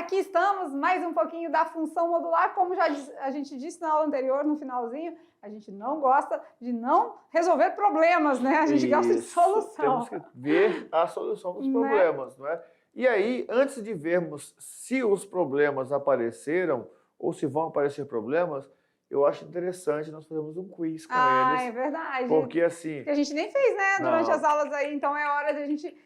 aqui estamos, mais um pouquinho da função modular, como já a gente disse na aula anterior, no finalzinho, a gente não gosta de não resolver problemas, né? A gente gosta de solução. Temos que ver a solução dos problemas, não é? E aí, antes de vermos se os problemas apareceram ou se vão aparecer problemas, eu acho interessante nós fazermos um quiz com eles. É verdade. Porque assim... Que a gente nem fez, né, durante as aulas aí, então é hora de a gente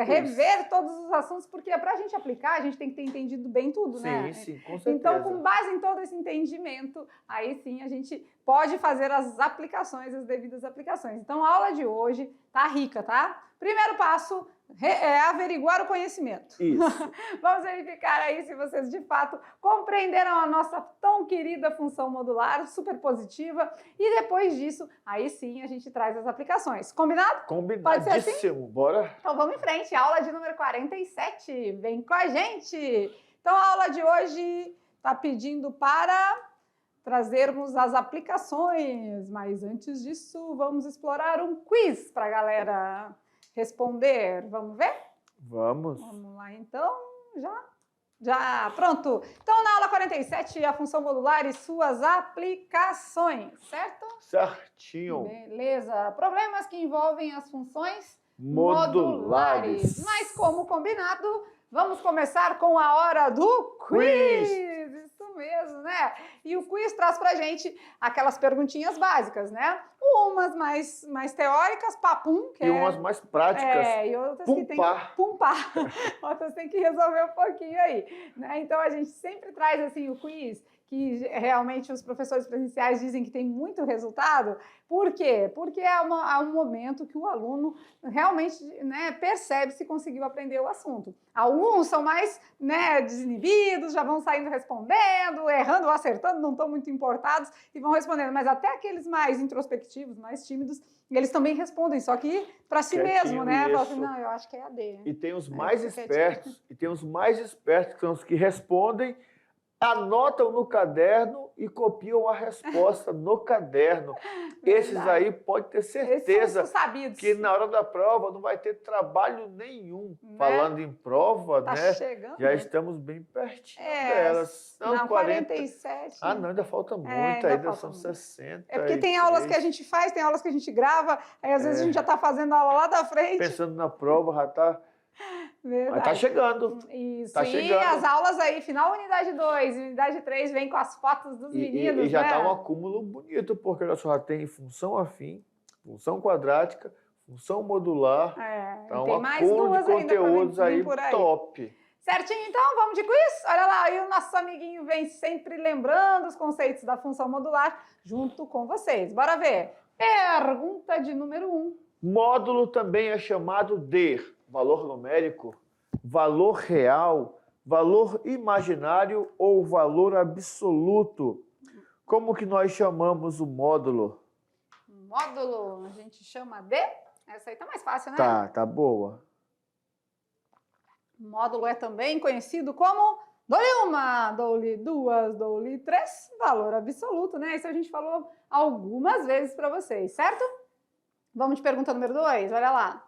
rever todos os assuntos, porque para a gente aplicar, a gente tem que ter entendido bem tudo, né? Sim, com certeza. Então, com base em todo esse entendimento, aí sim a gente pode fazer as aplicações, as devidas aplicações. Então, a aula de hoje tá rica, tá? Primeiro passo é averiguar o conhecimento. Isso. Vamos verificar aí se vocês, de fato, compreenderam a nossa tão querida função modular, super positiva. E depois disso, aí sim, a gente traz as aplicações. Combinado? Combinadíssimo. Pode ser assim? Bora? Então, vamos em frente. Aula de número 47. Vem com a gente. Então, a aula de hoje está pedindo para trazermos as aplicações. Mas antes disso, vamos explorar um quiz para a galera responder. Vamos ver? Vamos. Vamos lá, então. Já, pronto. Então, na aula 47, a função modular e suas aplicações, certo? Certinho. Beleza. Problemas que envolvem as funções modulares. Mas, como combinado, vamos começar com a hora do quiz. Isso mesmo, né? E o quiz traz pra gente aquelas perguntinhas básicas, né? Umas mais teóricas, papum. E umas mais práticas. E outras que tem que pumpar. Outras tem que resolver um pouquinho aí. Né? Então, a gente sempre traz assim o quiz, que realmente os professores presenciais dizem que tem muito resultado. Por quê? Porque é um momento que o aluno realmente, né, percebe se conseguiu aprender o assunto. Alguns são mais, né, desinibidos, já vão saindo respondendo, errando ou acertando, não estão muito importados e vão respondendo. Mas até aqueles mais introspectivos, mais tímidos, eles também respondem, só que para si mesmo, né? Falam assim, não, eu acho que é AD. E tem os mais espertos, que são os que respondem, anotam no caderno e copiam a resposta no caderno. Esses aí pode ter certeza que na hora da prova não vai ter trabalho nenhum. Né? Falando em prova, né? Chegando, já estamos bem pertinho delas. Não, 47. Não, ainda falta muito, ainda são 60. É porque tem aulas que a gente faz, tem aulas que a gente grava, aí às vezes a gente já está fazendo aula lá da frente. Pensando na prova, já está... Mas tá chegando. Isso, tá chegando. E as aulas aí, final unidade 2, unidade 3, vem com as fotos dos meninos, e já né? tá um acúmulo bonito, porque nós só tem função afim, função quadrática, função modular. Tá um acúmulo de conteúdos aí top. Certinho, então, vamos de quiz? Olha lá, aí o nosso amiguinho vem sempre lembrando os conceitos da função modular junto com vocês. Bora ver. Pergunta de número 1. Módulo também é chamado de valor numérico, valor real, valor imaginário ou valor absoluto. Como que nós chamamos o módulo? Módulo, a gente chama de... Essa aí tá mais fácil, né? Tá boa. Módulo é também conhecido como dou-lhe uma, dou-lhe duas, dou-lhe três, valor absoluto, né? Isso a gente falou algumas vezes para vocês, certo? Vamos de pergunta número 2, olha lá.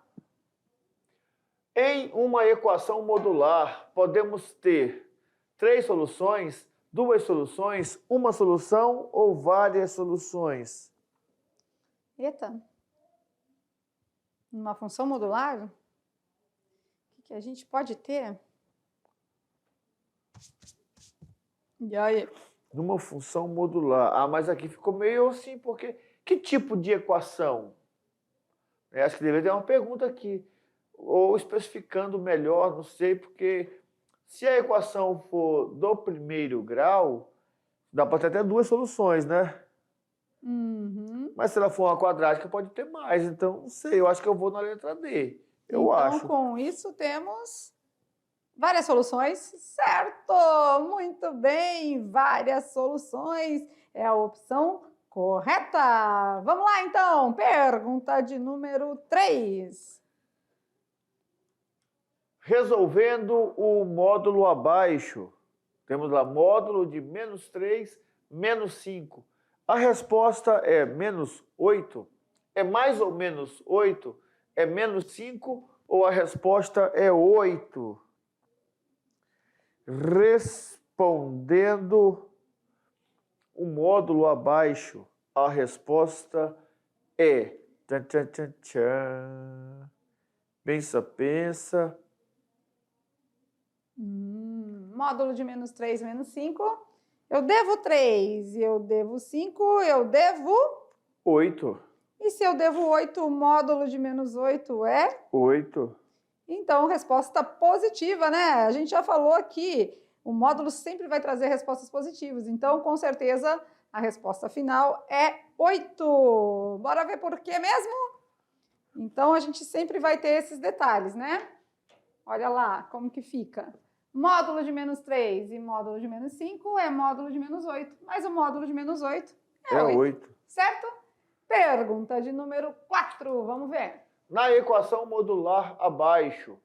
Em uma equação modular, podemos ter 3 soluções, 2 soluções, uma solução ou várias soluções? Eita. Numa função modular, o que a gente pode ter? E aí? Numa função modular. Mas aqui ficou meio assim, porque que tipo de equação? Acho que deveria ter uma pergunta aqui. Ou especificando melhor, não sei, porque se a equação for do primeiro grau, dá para ter até 2 soluções, né? Uhum. Mas se ela for uma quadrática, pode ter mais. Então, não sei, eu acho que eu vou na letra D. Eu acho. Então, com isso, temos várias soluções. Certo! Muito bem! Várias soluções. É a opção correta. Vamos lá, então. Pergunta de número 3. Resolvendo o módulo abaixo, temos lá módulo de -3, -5. A resposta é -8? É mais ou menos 8? É -5 ou a resposta é 8? Respondendo o módulo abaixo, a resposta é... Tchan, tchan, tchan, tchan. Pensa, pensa. Módulo de menos 3, menos 5. Eu devo 3, eu devo 5, eu devo... 8. E se eu devo 8, o módulo de menos 8 é? 8. Então, resposta positiva, né? A gente já falou aqui, o módulo sempre vai trazer respostas positivas. Então, com certeza, a resposta final é 8. Bora ver por quê mesmo? Então, a gente sempre vai ter esses detalhes, né? Olha lá como que fica. Módulo de menos 3 e módulo de menos 5 é módulo de menos 8. Mas o módulo de menos 8 é 8. Certo? Pergunta de número 4. Vamos ver. Na equação modular abaixo,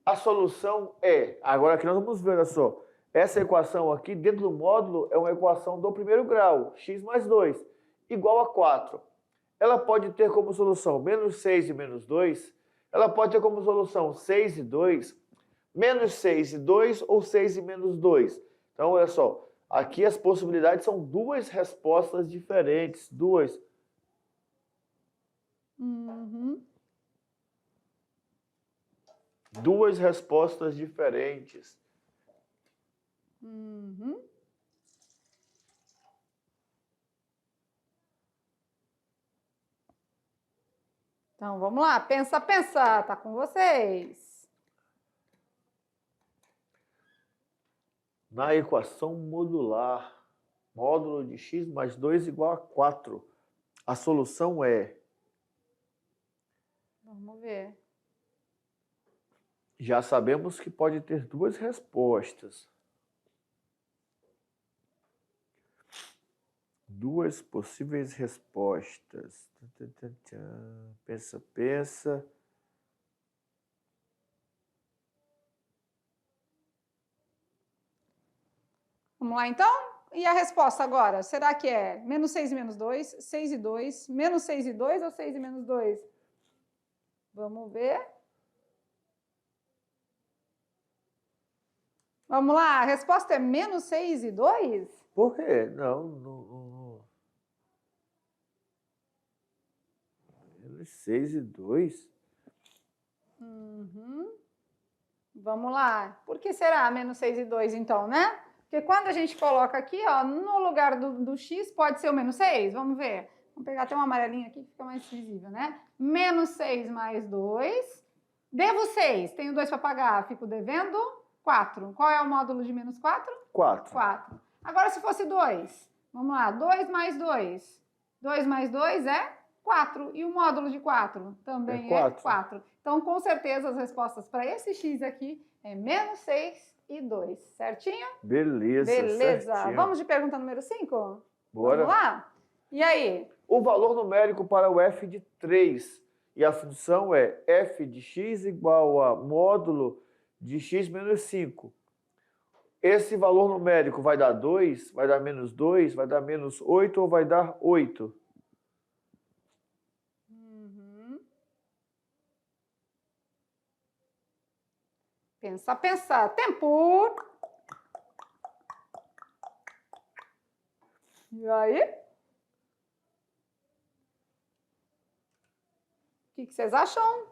a solução é... Agora aqui nós vamos ver, olha só. Essa equação aqui, dentro do módulo, é uma equação do primeiro grau, x mais 2, igual a 4. Ela pode ter como solução menos 6 e menos 2. Ela pode ter como solução 6 e 2, menos 6 e 2 ou 6 e menos 2. Então, olha só. Aqui as possibilidades são duas respostas diferentes. Duas. Duas respostas diferentes. Então, vamos lá. Pensa, pensa. Tá com vocês. Na equação modular, módulo de x mais 2 igual a 4. A solução é... Vamos ver. Já sabemos que pode ter duas respostas. Duas possíveis respostas. Pensa, pensa. Vamos lá, então? E a resposta agora? Será que é menos 6 e menos 2, 6 e 2, menos 6 e 2 ou 6 e menos 2? Vamos ver. Vamos lá, a resposta é menos 6 e 2? Por quê? Não. Menos 6 e 2? Vamos lá. Por que será menos 6 e 2, então, né? Porque quando a gente coloca aqui, ó, no lugar do x, pode ser o menos 6. Vamos ver. Vamos pegar até um amarelinho aqui que fica mais visível, né? Menos 6 mais 2. Devo 6. Tenho 2 para pagar. Fico devendo 4. Qual é o módulo de menos 4? 4. 4. Agora, se fosse 2. Vamos lá. 2 mais 2. 2 mais 2 é 4. E o módulo de 4 também é 4. Então, com certeza, as respostas para esse x aqui é menos 6 e 2. Certinho? Beleza. Certinho. Vamos de pergunta número 5? Bora. Vamos lá? E aí? O valor numérico para o f de 3. E a função é f de x igual a módulo de x menos 5. Esse valor numérico vai dar 2, vai dar menos 2, vai dar menos 8 ou vai dar 8? Pensa, pensa. Tempo! E aí? O que vocês acham?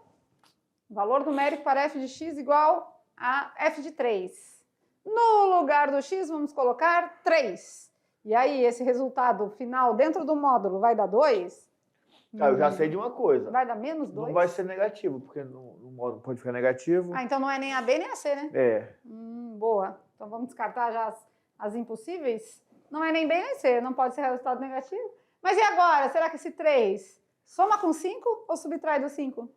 Valor numérico para f de x igual a f de 3. No lugar do x, vamos colocar 3. E aí, esse resultado final dentro do módulo vai dar 2? Eu já sei de uma coisa. Vai dar menos 2? Não vai ser negativo, porque no módulo pode ficar negativo. Ah, então não é nem a B nem a C, né? É. Boa. Então vamos descartar já as impossíveis? Não é nem B nem C, não pode ser resultado negativo. Mas e agora? Será que esse 3 soma com 5 ou subtrai do 5?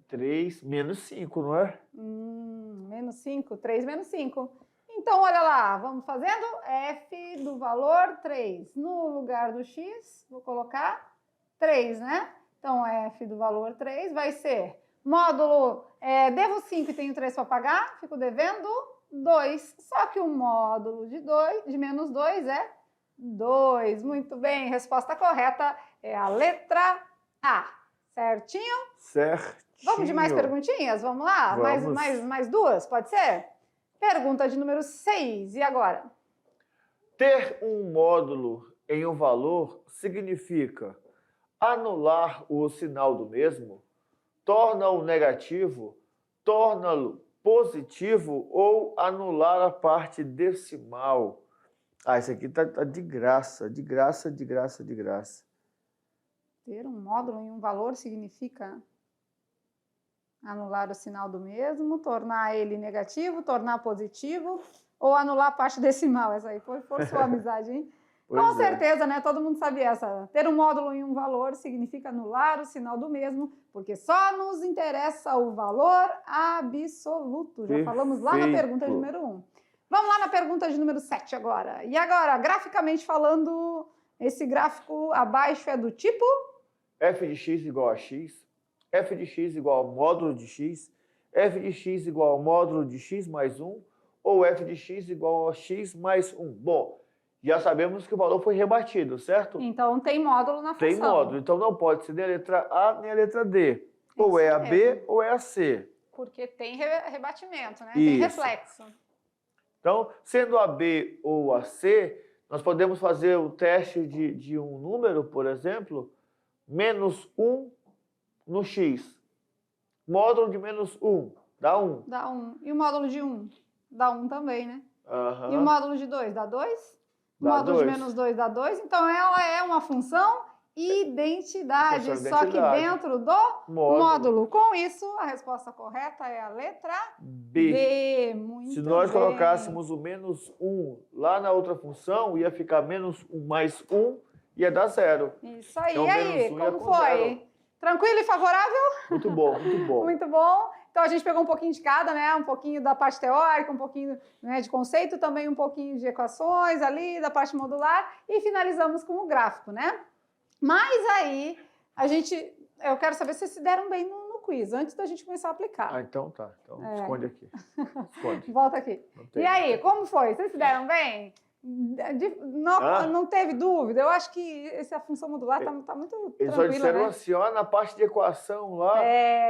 3 menos 5, não é? Menos 5, 3 menos 5. Então, olha lá, vamos fazendo f do valor 3. No lugar do x, vou colocar 3, né? Então, f do valor 3 vai ser módulo, devo 5 e tenho 3 para pagar, fico devendo 2. Só que o módulo de menos 2 é 2. Muito bem, resposta correta é a letra A. Certinho? Certinho. Vamos de mais perguntinhas? Vamos lá? Vamos. Mais duas, pode ser? Pergunta de número 6. E agora? Ter um módulo em um valor significa anular o sinal do mesmo, torna-o negativo, torna-o positivo ou anular a parte decimal. Isso aqui tá de graça, de graça, de graça, de graça. Ter um módulo em um valor significa anular o sinal do mesmo, tornar ele negativo, tornar positivo ou anular a parte decimal. Essa aí forçou a amizade, hein? Com certeza, né? Todo mundo sabe essa. Ter um módulo em um valor significa anular o sinal do mesmo, porque só nos interessa o valor absoluto. Já falamos lá na pergunta de número 1. Vamos lá na pergunta de número 7 agora. E agora, graficamente falando, esse gráfico abaixo é do tipo? F de x igual a x, f de x igual ao módulo de x, f de x igual ao módulo de x mais 1, ou f de x igual a x mais 1. Bom, já sabemos que o valor foi rebatido, certo? Então tem módulo na função. Tem módulo, então não pode ser nem a letra A nem a letra D. Ou é a B ou é a C. Porque tem rebatimento, né? Tem reflexo. Então, sendo a B ou a C, nós podemos fazer o teste de um número, por exemplo, menos 1 no x. Módulo de menos 1 dá 1. Dá 1. E o módulo de 1? Dá 1 também, né? Uhum. E o módulo de 2 dá 2? O Dá módulo 2. de menos 2 dá 2. Então, ela é uma função identidade, só que dentro do módulo. Com isso, a resposta correta é a letra B. Muito Se nós bem. colocássemos o menos 1 lá na outra função, ia ficar menos 1 mais 1, ia dar 0. Isso aí. Então, e aí, como foi? 0. Tranquilo e favorável? Muito bom, muito bom. Muito bom. Então, a gente pegou um pouquinho de cada, né? Um pouquinho da parte teórica, um pouquinho, né, de conceito, também um pouquinho de equações ali, da parte modular, e finalizamos com o gráfico, né? Mas aí, eu quero saber se vocês se deram bem no quiz, antes da gente começar a aplicar. Então tá. Então, esconde aqui. Esconde. Volta aqui. E aí, como foi? Vocês se deram bem? Não teve dúvida? Eu acho que essa função modular tá muito tranquila. Eles só disseram, né? assim, ó, na parte de equação lá,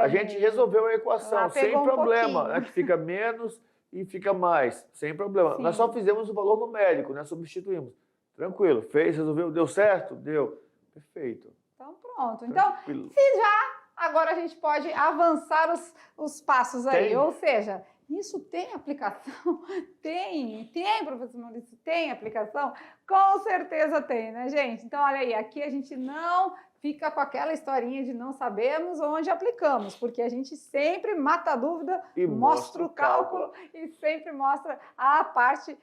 a gente resolveu a equação sem problema, né, que fica menos e fica mais, sem problema. Sim. Nós só fizemos o valor numérico, né, substituímos. Tranquilo, fez, resolveu, deu certo? Deu. Perfeito. Então pronto. Tranquilo. Então, se já, agora a gente pode avançar os passos aí. Ou seja, isso tem aplicação? Tem, professor Maurício, tem aplicação? Com certeza tem, né, gente? Então, olha aí, aqui a gente não fica com aquela historinha de não sabemos onde aplicamos, porque a gente sempre mata a dúvida, E mostra o cálculo e sempre mostra a parte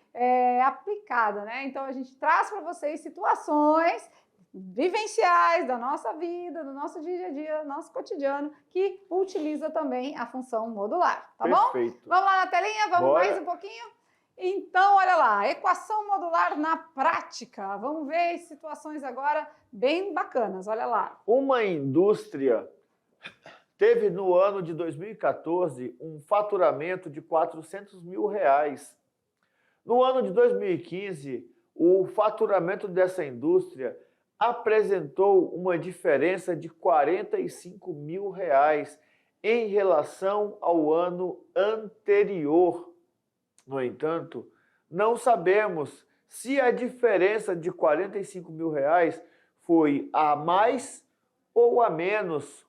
aplicada, né? Então, a gente traz para vocês situações vivenciais da nossa vida, do nosso dia a dia, do nosso cotidiano, que utiliza também a função modular, tá bom? Perfeito. Vamos lá na telinha? Vamos mais um pouquinho? Então, olha lá, equação modular na prática. Vamos ver situações agora bem bacanas, olha lá. Uma indústria teve no ano de 2014 um faturamento de R$400 mil. No ano de 2015, o faturamento dessa indústria apresentou uma diferença de R$45 mil em relação ao ano anterior. No entanto, não sabemos se a diferença de R$45 mil foi a mais ou a menos.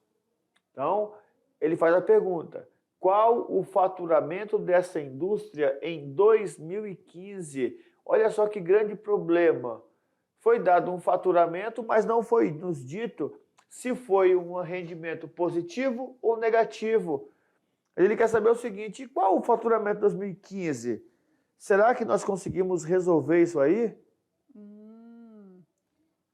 Então, ele faz a pergunta: qual o faturamento dessa indústria em 2015? Olha só que grande problema. Foi dado um faturamento, mas não foi nos dito se foi um rendimento positivo ou negativo. Ele quer saber o seguinte: qual o faturamento de 2015? Será que nós conseguimos resolver isso aí?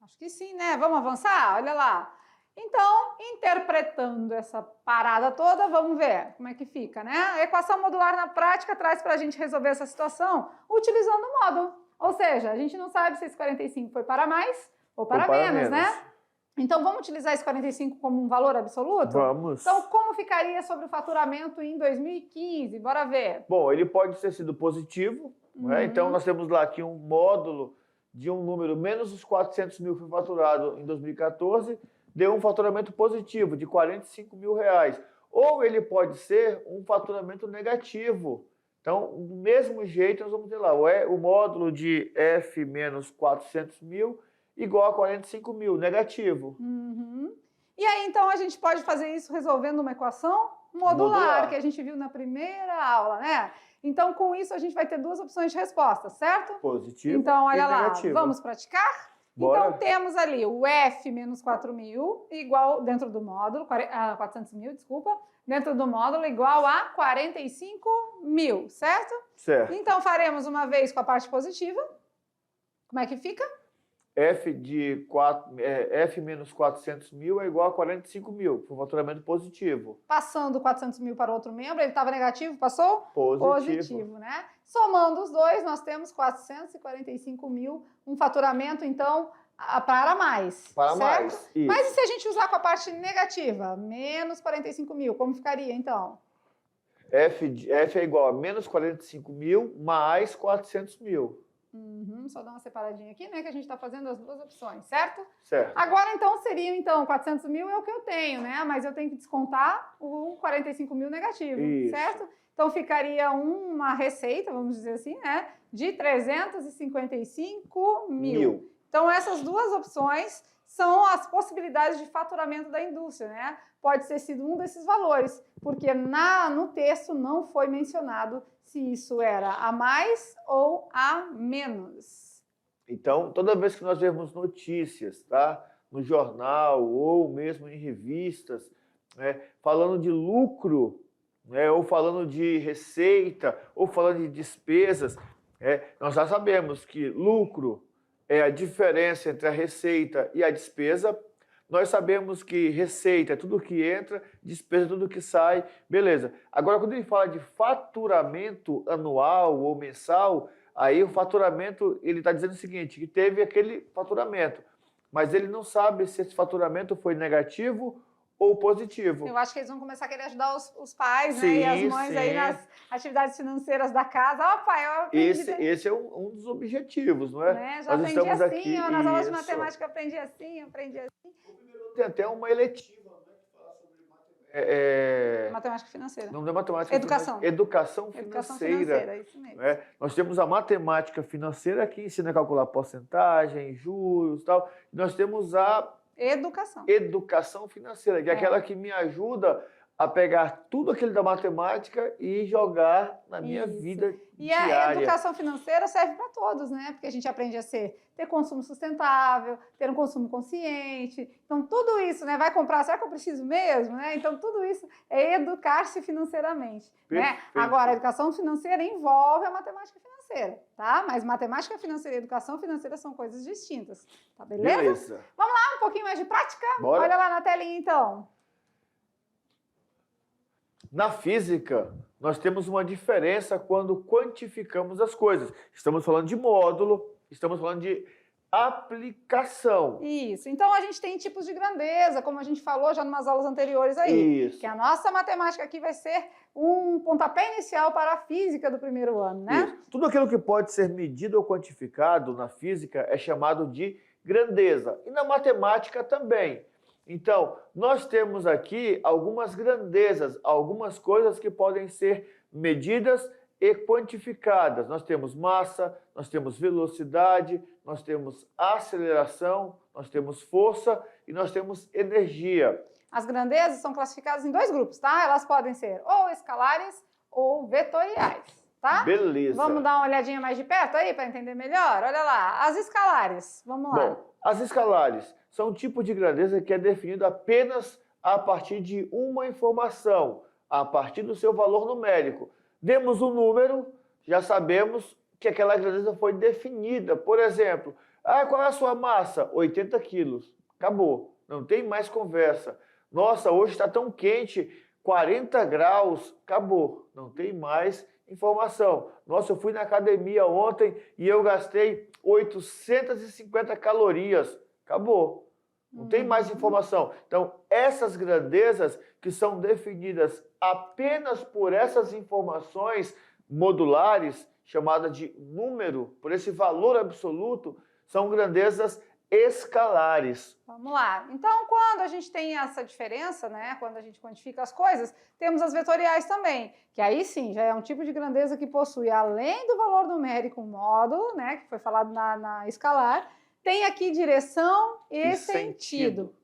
Acho que sim, né? Vamos avançar? Olha lá. Então, interpretando essa parada toda, vamos ver como é que fica, né? A equação modular na prática traz para a gente resolver essa situação utilizando o módulo. Ou seja, a gente não sabe se esse 45 foi para mais ou para menos, né? Então, vamos utilizar esse 45 como um valor absoluto? Vamos. Então, como ficaria sobre o faturamento em 2015? Bora ver. Bom, ele pode ter sido positivo, né? Então, nós temos lá aqui um módulo de um número menos os 400 mil que foi faturado em 2014, deu um faturamento positivo de R$45 mil. Ou ele pode ser um faturamento negativo, Então, do mesmo jeito, nós vamos ter lá o módulo de F menos 400 mil igual a 45 mil, negativo. Uhum. E aí, então, a gente pode fazer isso resolvendo uma equação modular, que a gente viu na primeira aula, né? Então, com isso, a gente vai ter duas opções de resposta, certo? Positivo então, olha e lá, negativo. vamos praticar? Bora. Então, temos ali o F menos 4.000 igual, dentro do módulo, 400 mil, desculpa, dentro do módulo igual a 45 mil, certo? Certo. Então, faremos uma vez com a parte positiva. Como é que fica? F menos 400 mil é igual a 45 mil, por faturamento positivo. Passando 400 mil para outro membro, ele estava negativo, passou? Positivo, né? Somando os dois, nós temos 445 mil, um faturamento, então, para mais. Para certo? mais. Isso. Mas e se a gente usar com a parte negativa? Menos 45 mil, como ficaria, então? F é igual a menos 45 mil mais 400 mil. Só dar uma separadinha aqui, né? Que a gente está fazendo as duas opções, certo? Certo. Agora, então, seriam, 400 mil é o que eu tenho, né? Mas eu tenho que descontar o 45 mil negativo, Isso. certo? Então, ficaria uma receita, vamos dizer assim, né? De 355 mil. Então, essas duas opções são as possibilidades de faturamento da indústria, né? Pode ter sido um desses valores, porque no texto não foi mencionado se isso era a mais ou a menos. Então, toda vez que nós vemos notícias, tá? No jornal ou mesmo em revistas, né, falando de lucro, né, ou falando de receita, ou falando de despesas, nós já sabemos que lucro é a diferença entre a receita e a despesa. Nós sabemos que receita é tudo que entra, despesa é tudo que sai, beleza. Agora, quando ele fala de faturamento anual ou mensal, aí o faturamento, ele está dizendo o seguinte, que teve aquele faturamento, mas ele não sabe se esse faturamento foi negativo ou positivo. Eu acho que eles vão começar a querer ajudar os pais, sim, né, e as mães sim. aí nas atividades financeiras da casa. Ó, pai, eu aprendi... Esse é um dos objetivos, não é? Né? Já nós aprendi estamos assim, aqui, ó, nas aulas de isso. matemática eu aprendi assim. Tem até uma eletiva, né, que fala sobre matemática financeira. Não é matemática Educação. financeira. Educação financeira. Isso mesmo. Nós temos a matemática financeira que ensina a calcular porcentagem, juros e tal. Nós temos a educação financeira, que é aquela que me ajuda a pegar tudo aquilo da matemática e jogar na minha vida diária. E a educação financeira serve para todos, né? Porque a gente aprende a ter consumo sustentável, ter um consumo consciente. Então, tudo isso, né? Vai comprar, será que eu preciso mesmo? Né? Então, tudo isso é educar-se financeiramente. Né? Agora, a educação financeira envolve a matemática financeira, tá? Mas matemática financeira e educação financeira são coisas distintas, tá beleza? Beleza. Vamos lá, um pouquinho mais de prática? Bora. Olha lá na telinha, então. Na física, nós temos uma diferença quando quantificamos as coisas. Estamos falando de módulo, estamos falando de aplicação. Isso. Então, a gente tem tipos de grandeza, como a gente falou já em umas aulas anteriores aí. Isso. Que a nossa matemática aqui vai ser um pontapé inicial para a física do primeiro ano, né? Isso. Tudo aquilo que pode ser medido ou quantificado na física é chamado de grandeza. E na matemática também. Então, nós temos aqui algumas grandezas, algumas coisas que podem ser medidas e quantificadas. Nós temos massa, nós temos velocidade, nós temos aceleração, nós temos força e nós temos energia. As grandezas são classificadas em dois grupos, tá? Elas podem ser ou escalares ou vetoriais, tá? Beleza. Vamos dar uma olhadinha mais de perto aí para entender melhor? Olha lá, as escalares, vamos lá. Bom, as escalares são um tipo de grandeza que é definido apenas a partir de uma informação, a partir do seu valor numérico. Demos um número, já sabemos que aquela grandeza foi definida. Por exemplo, qual é a sua massa? 80 quilos. Acabou, não tem mais conversa. Nossa, hoje está tão quente, 40 graus. Acabou, não tem mais informação. Nossa, eu fui na academia ontem e eu gastei 850 calorias. Acabou. Não tem mais informação. Então, essas grandezas que são definidas apenas por essas informações modulares, chamada de número, por esse valor absoluto, são grandezas escalares. Vamos lá. Então, quando a gente tem essa diferença, né, quando a gente quantifica as coisas, temos as vetoriais também, que aí sim, já é um tipo de grandeza que possui, além do valor numérico, um módulo, né, que foi falado na escalar, tem aqui direção e sentido,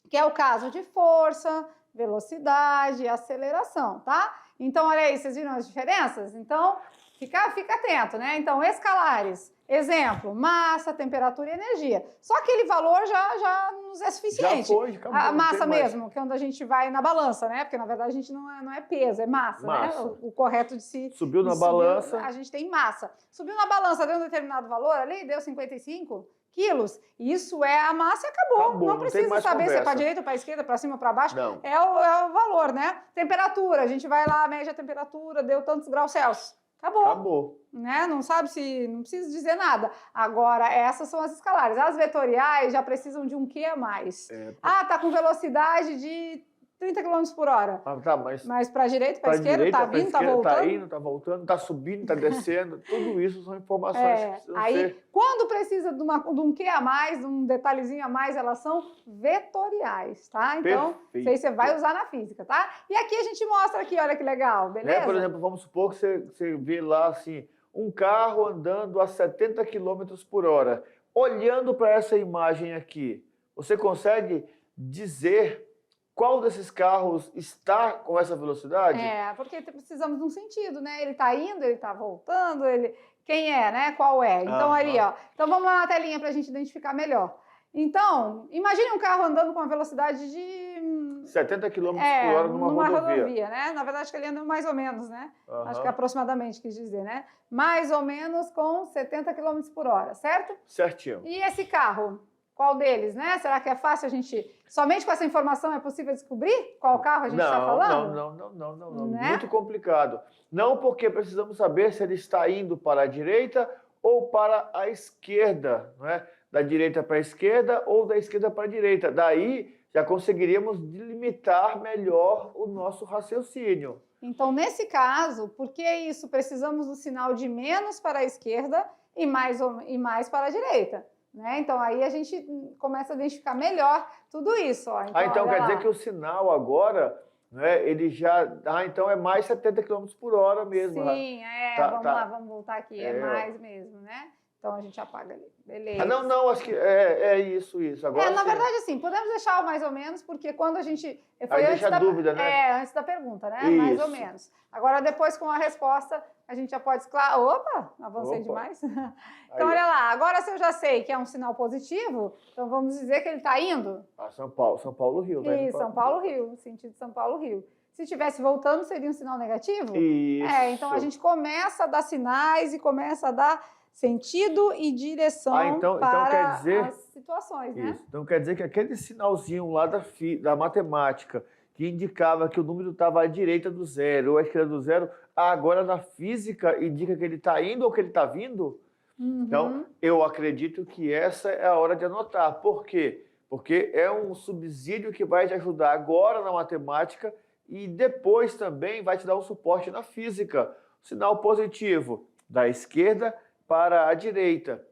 que é o caso de força, velocidade e aceleração, tá? Então, olha aí, vocês viram as diferenças? Então, fica atento, né? Então, escalares, exemplo, massa, temperatura e energia. Só aquele valor já nos é suficiente. Já foi, acabou, a massa mesmo, que é onde a gente vai na balança, né? Porque, na verdade, a gente não é peso, é massa, né? O correto de se... Subiu na balança. A gente tem massa. Subiu na balança, deu um determinado valor ali, deu 55 quilos, isso é a massa e acabou. Não precisa saber se é para a direita, para a esquerda, para cima, para baixo. Não. É o valor, né? Temperatura, a gente vai lá, mede a temperatura, deu tantos graus Celsius. Acabou. Né? Não precisa dizer nada. Agora, essas são as escalares. As vetoriais já precisam de um quê a mais? Tá com velocidade de 30 km por hora. Mas para a direita, para a esquerda, está vindo, está voltando? Está indo, está voltando, está subindo, está descendo. Tudo isso são informações que precisam ser... Quando precisa de um quê a mais, de um detalhezinho a mais, elas são vetoriais, tá? Então, isso aí você vai usar na física, tá? E aqui a gente mostra aqui, olha que legal, beleza? Por exemplo, vamos supor que você vê lá, assim, um carro andando a 70 km por hora. Olhando para essa imagem aqui, você consegue dizer... Qual desses carros está com essa velocidade? Porque precisamos de um sentido, né? Ele está indo, ele está voltando, quem é, né? Qual é? Então, ali, ó. Então, vamos lá na telinha para a gente identificar melhor. Então, imagine um carro andando com uma velocidade de... 70 km por hora numa rodovia, né? Na verdade, acho que ele anda mais ou menos, né? Acho que aproximadamente, quis dizer, né? Mais ou menos com 70 km por hora, certo? Certinho. E esse carro? Qual deles, né? Será que é fácil a gente... Somente com essa informação é possível descobrir qual carro a gente está falando? Não. Né? Muito complicado. Não, porque precisamos saber se ele está indo para a direita ou para a esquerda, não é? Da direita para a esquerda ou da esquerda para a direita. Daí já conseguiríamos delimitar melhor o nosso raciocínio. Então, nesse caso, por que isso? Precisamos do sinal de menos para a esquerda e mais para a direita. Né? Então, aí a gente começa a identificar melhor tudo isso. Ó. Então quer dizer que o sinal agora, né, ele já... então é mais 70 km por hora mesmo. Sim, vamos lá, vamos voltar aqui. É mais mesmo, né? Então, a gente apaga ali. Beleza. Não, acho que é isso. Agora, na verdade, assim, podemos deixar o mais ou menos, porque quando a gente... Foi antes da dúvida, né? Antes da pergunta, né? Isso. Mais ou menos. Agora, depois, com a resposta, a gente já pode esclarecer. Opa, avancei demais. Então, olha lá. Agora, se eu já sei que é um sinal positivo, então vamos dizer que ele está indo... São Paulo, Rio. Isso, São Paulo, Rio. Sentido São Paulo, Rio. Se estivesse voltando, seria um sinal negativo? Isso. Então, a gente começa a dar sinais e começa a dar... sentido e direção então para quer dizer, as situações, né? Isso. Então quer dizer que aquele sinalzinho lá da matemática que indicava que o número estava à direita do zero ou à esquerda do zero, agora na física indica que ele está indo ou que ele está vindo? Então, eu acredito que essa é a hora de anotar. Por quê? Porque é um subsídio que vai te ajudar agora na matemática e depois também vai te dar um suporte na física. Sinal positivo da esquerda para a direita.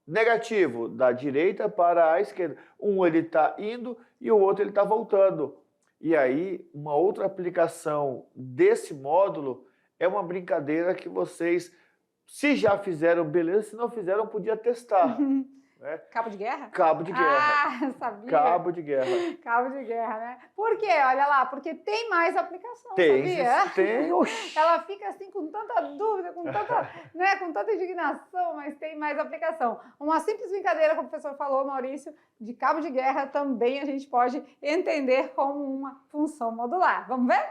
Negativo, da direita para a esquerda. Um ele está indo e o outro ele está voltando. E aí, uma outra aplicação desse módulo é uma brincadeira que vocês, se já fizeram, beleza, se não fizeram, podia testar. Né? Cabo de guerra? Cabo de guerra. Ah, sabia. Cabo de guerra. Cabo de guerra, né? Por quê? Olha lá, porque tem mais aplicação, sabia? Tem. Ela fica assim com tanta dúvida, com tanta indignação, mas tem mais aplicação. Uma simples brincadeira, como o professor falou, Maurício, de cabo de guerra também a gente pode entender como uma função modular. Vamos ver?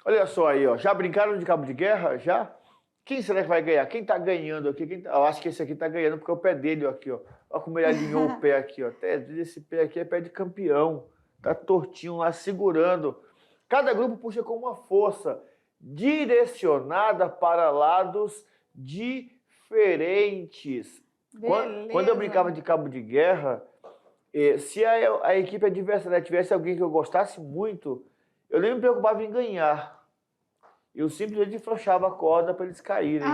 Olha só aí, ó. Já brincaram de cabo de guerra? Já? Quem será que vai ganhar? Quem está ganhando aqui? Eu acho que esse aqui está ganhando porque é o pé dele aqui, ó. Olha como ele alinhou o pé aqui, ó. Esse pé aqui é pé de campeão. Tá tortinho lá, segurando. Cada grupo puxa com uma força direcionada para lados diferentes. Quando eu brincava de cabo de guerra, se a equipe adversária tivesse alguém que eu gostasse muito, eu nem me preocupava em ganhar. eu simplesmente afrouxava a corda para eles caírem.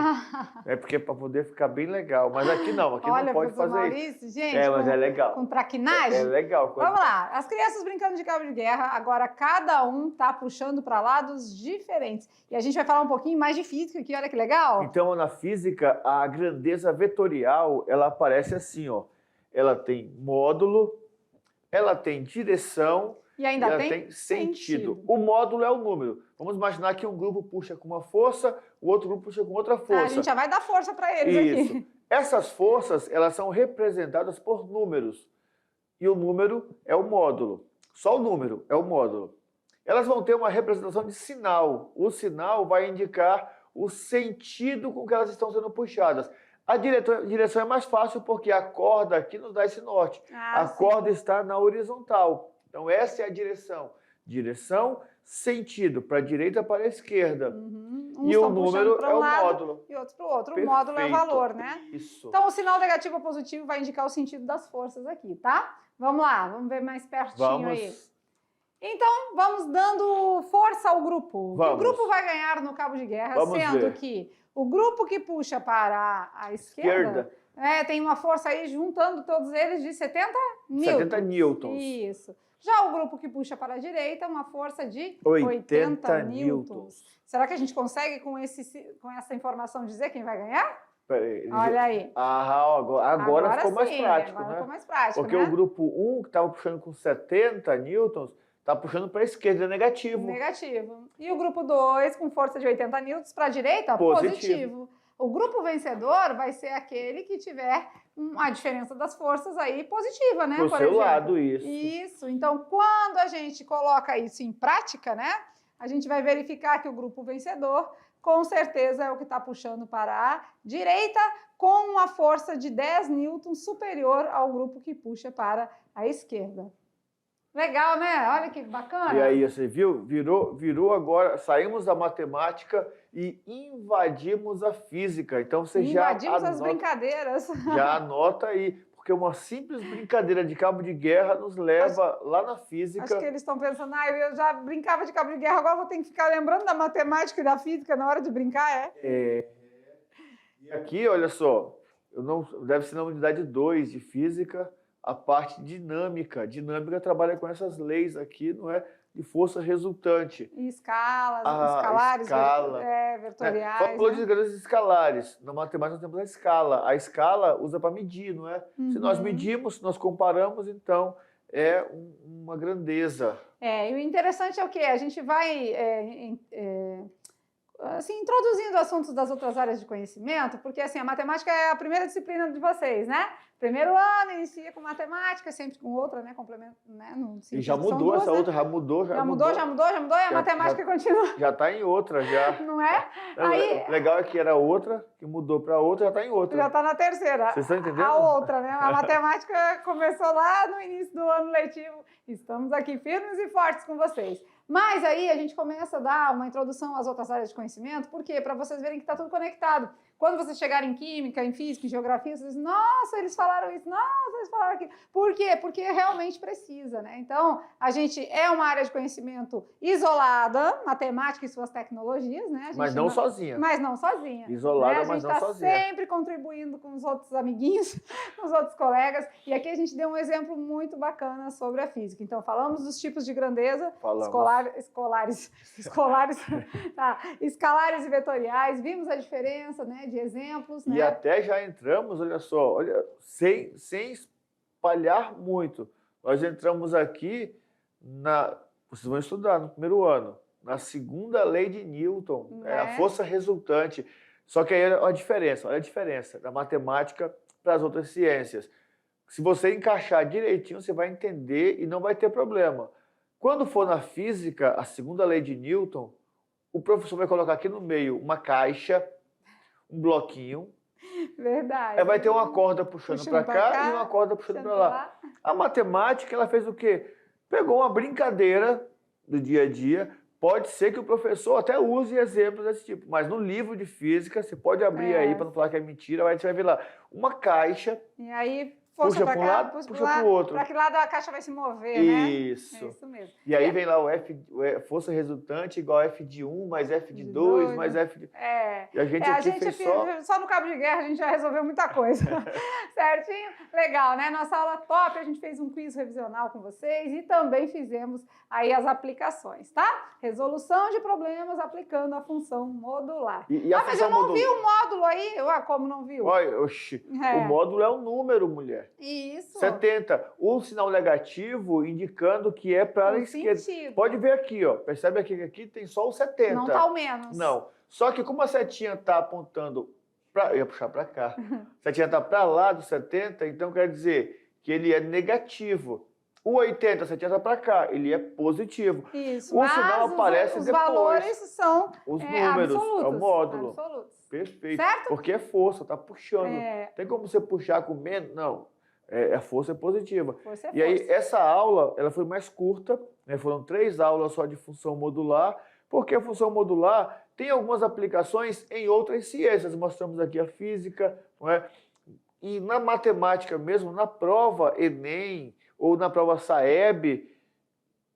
É porque para poder ficar bem legal. Mas aqui não Olha, pode fazer Maurício, isso. gente, Mas é legal. Com traquinagem. É legal. Vamos lá, as crianças brincando de cabo de guerra, agora cada um tá puxando para lados diferentes. E a gente vai falar um pouquinho mais de física aqui, olha que legal. Então, na física, a grandeza vetorial, ela aparece assim, ó. Ela tem módulo, ela tem direção e ainda ela tem sentido. O módulo é o número. Vamos imaginar que um grupo puxa com uma força, o outro grupo puxa com outra força. A gente já vai dar força para eles aqui. Essas forças, elas são representadas por números. E o número é o módulo. Só o número é o módulo. Elas vão ter uma representação de sinal. O sinal vai indicar o sentido com que elas estão sendo puxadas. A direção é mais fácil porque a corda aqui nos dá esse norte. A corda está na horizontal. Então, essa é a direção. Direção, sentido, para a direita, para a esquerda. E o número é o módulo. E outro para o outro. O módulo é o valor, né? Isso. Então, o sinal negativo ou positivo vai indicar o sentido das forças aqui, tá? Vamos lá, vamos ver mais pertinho aí. Então, vamos dando força ao grupo. O grupo vai ganhar no cabo de guerra, sendo que o grupo que puxa para a esquerda tem uma força aí, juntando todos eles, de 70 newtons. 70 newtons. Isso. Já o grupo que puxa para a direita, uma força de 80 newtons. Será que a gente consegue, com essa informação, dizer quem vai ganhar? Olha aí. Agora ficou mais prático, agora né? Ficou mais prático, porque o grupo 1, que estava puxando com 70 newtons, está puxando para a esquerda, negativo. Negativo. E o grupo 2, com força de 80 newtons, para a direita, positivo. O grupo vencedor vai ser aquele que tiver a diferença das forças aí positiva, né? Por seu lado, isso. Isso. Então, quando a gente coloca isso em prática, né? A gente vai verificar que o grupo vencedor, com certeza, é o que está puxando para a direita, com uma força de 10 newtons superior ao grupo que puxa para a esquerda. Legal, né? Olha que bacana. E aí, você viu? Virou agora, saímos da matemática e invadimos a física. Então, você invadimos as brincadeiras. Já anota aí, porque uma simples brincadeira de cabo de guerra nos leva lá na física. Acho que eles estão pensando, eu já brincava de cabo de guerra, agora vou ter que ficar lembrando da matemática e da física na hora de brincar, E aqui, olha só, deve ser na unidade 2 de física, a parte dinâmica. Dinâmica trabalha com essas leis aqui, não é? De força resultante. E escalares, vetoriais. Só falou de grandezas escalares. Na matemática nós temos a escala. A escala usa para medir, não é? Se nós medimos, se nós comparamos, então é uma grandeza. E o interessante é o quê? A gente vai introduzindo assuntos das outras áreas de conhecimento, porque assim, a matemática é a primeira disciplina de vocês, né? Primeiro ano inicia com matemática, sempre com outra, né? Complemento, né? E já mudou essa outra, já mudou, e a matemática continua. Já está em outra, já. Não é? Legal é que era outra, que mudou para outra, já está em outra. Já está na terceira. Vocês estão entendendo? A outra, né? A matemática começou lá no início do ano letivo. Estamos aqui firmes e fortes com vocês. Mas aí a gente começa a dar uma introdução às outras áreas de conhecimento, por quê? Para vocês verem que está tudo conectado. Quando vocês chegarem em química, em física, em geografia, vocês dizem, nossa, eles falaram isso, nossa, eles falaram aquilo. Por quê? Porque realmente precisa, né? Então, a gente é uma área de conhecimento isolada, matemática e suas tecnologias, né? Mas não sozinha. Mas não sozinha. Isolada, né? mas não sozinha. A gente está sempre contribuindo com os outros amiguinhos, com os outros colegas. E aqui a gente deu um exemplo muito bacana sobre a física. Então, falamos dos tipos de grandeza, escalares e vetoriais, vimos a diferença, né, de exemplos. E né? até já entramos, olha só, sem espalhar muito. Nós entramos aqui, vocês vão estudar no primeiro ano, na segunda lei de Newton, a força resultante. Só que aí olha a diferença da matemática para as outras ciências. Se você encaixar direitinho, você vai entender e não vai ter problema. Quando for na física, a segunda lei de Newton, o professor vai colocar aqui no meio uma caixa, um bloquinho. Verdade. Aí vai ter uma corda puxando para cá e uma corda puxando para lá. A matemática, ela fez o quê? Pegou uma brincadeira do dia a dia. Pode ser que o professor até use exemplos desse tipo, mas no livro de física, você pode abrir aí para não falar que é mentira, você vai ver lá uma caixa. E aí força Puxa para para um cá, lado, puxa puxa para para o lá, outro. para que lado a caixa vai se mover, né? Isso. É isso mesmo. E aí vem lá força resultante igual F de 1 mais F de 2 mais F de... E a gente aqui fez só no cabo de guerra a gente já resolveu muita coisa. Certinho? Legal, né? Nossa aula top, a gente fez um quiz revisional com vocês e também fizemos aí as aplicações, tá? Resolução de problemas aplicando a função modular. Mas eu não vi o módulo aí. Como não viu? Olha, oxi, o módulo é um número, mulher. Isso. 70. Um sinal negativo indicando que é para a esquerda. Sentido. Pode ver aqui, ó. Percebe que aqui tem só o 70. Não tá o menos. Não. Só que como a setinha tá apontando para... Eu ia puxar para cá. A setinha tá para lá do 70, então quer dizer que ele é negativo. O 80, a setinha tá para cá, ele é positivo. Isso. O sinal aparece os depois. Os valores são os números, absolutos, é o módulo. Absolutos. Perfeito. Certo? Porque é força, tá puxando. Tem como você puxar com menos? Não. A força é positiva. Força é e aí, essa aula, ela foi mais curta, né? Foram 3 aulas só de função modular, porque a função modular tem algumas aplicações em outras ciências. Mostramos aqui a física, não é? E na matemática mesmo, na prova Enem ou na prova Saeb,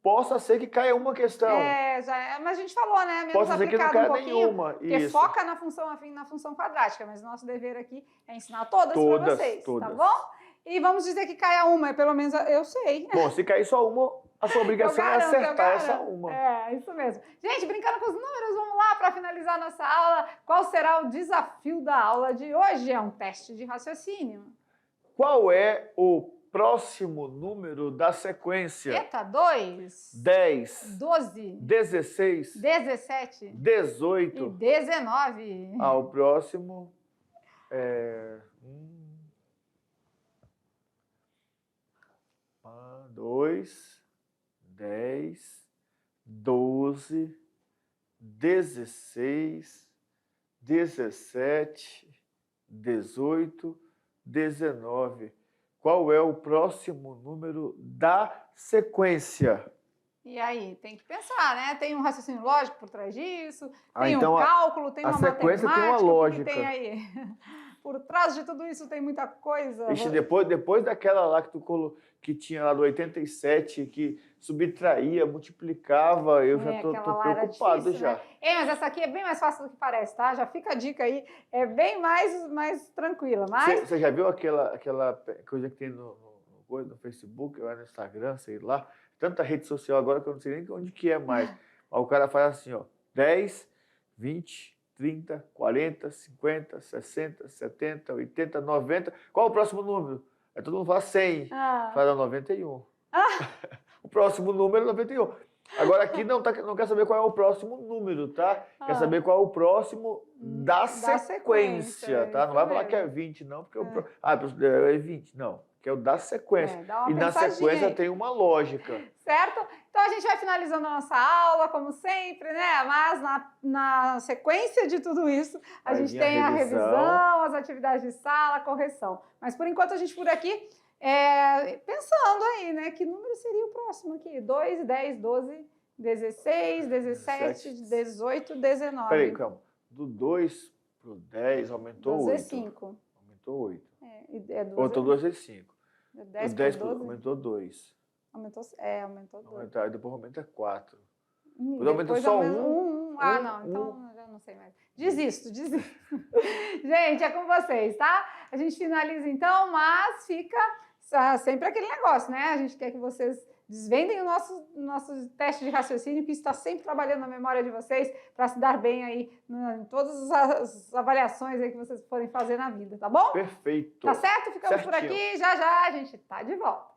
possa ser que caia uma questão. Mas a gente falou, né? Menos possa ser que não caia nenhuma. Porque foca na função quadrática, mas nosso dever aqui é ensinar todas para vocês, tá bom? E vamos dizer que caia uma, pelo menos eu sei. Bom, se cair só uma, a sua obrigação é acertar essa uma. Isso mesmo. Gente, brincando com os números, vamos lá para finalizar nossa aula. Qual será o desafio da aula de hoje? É um teste de raciocínio. Qual é o próximo número da sequência? Eita, 2, 10, 12, 16, 17, 18 e 19. O próximo é 2, 10, 12, 16, 17, 18, 19. Qual é o próximo número da sequência? E aí, tem que pensar, né? Tem um raciocínio lógico por trás disso, tem então um cálculo, tem uma sequência matemática, tem uma lógica. tem aí. Por trás de tudo isso tem muita coisa. Ixi, depois daquela lá que tinha lá do 87, que subtraía, multiplicava, eu já tô preocupado difícil, já. Né? Mas essa aqui é bem mais fácil do que parece, tá? Já fica a dica aí, é bem mais tranquila. Mas... Você já viu aquela coisa que tem no Facebook, ou no Instagram, sei lá? Tanta rede social agora que eu não sei nem onde que é mais. Mas o cara faz assim, ó, 10, 20, 30, 40, 50, 60, 70, 80, 90. Qual o próximo número? Aí todo mundo fala 100. Fala 91. O próximo número é 91. Agora aqui não quer saber qual é o próximo número, tá? Quer saber qual é o próximo da sequência, tá? Não vai falar que é 20, não, porque é 20, não. Que é o da sequência. E na sequência tem uma lógica. Certo? Então a gente vai finalizando a nossa aula, como sempre, né? Mas na sequência de tudo isso, a gente tem a revisão, as atividades de sala, a correção. Mas por enquanto a gente por aqui, pensando aí, né? Que número seria o próximo aqui? 2, 10, 12, 16, 17, 18, 19. Peraí, calma. Do 2 para o 10 aumentou 8. 5. Aumentou 8. Aumentou 2 vezes 5. 10 o 10 12. Aumentou 2. Aumentou 2. Depois aumenta 4. Depois aumenta só 1. Não, então eu não sei mais. Desisto. Gente, é com vocês, tá? A gente finaliza então, mas fica sempre aquele negócio, né? A gente quer que vocês desvendem o nosso teste de raciocínio, que está sempre trabalhando na memória de vocês para se dar bem aí em todas as avaliações aí que vocês forem fazer na vida, tá bom? Perfeito. Tá certo? Ficamos por aqui, já a gente tá de volta.